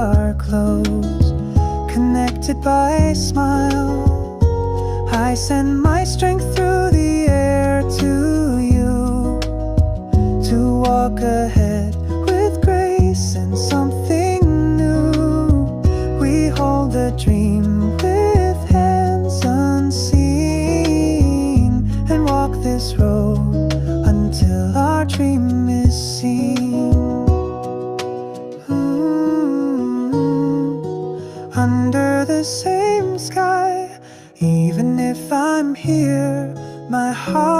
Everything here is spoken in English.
are close, connected by a smile. I send my strength through the air to you, to walk ahead with grace and something new. We hold a dream with hands unseen and walk this road until our dream is seen. Under the same sky, even if I'm here, my heart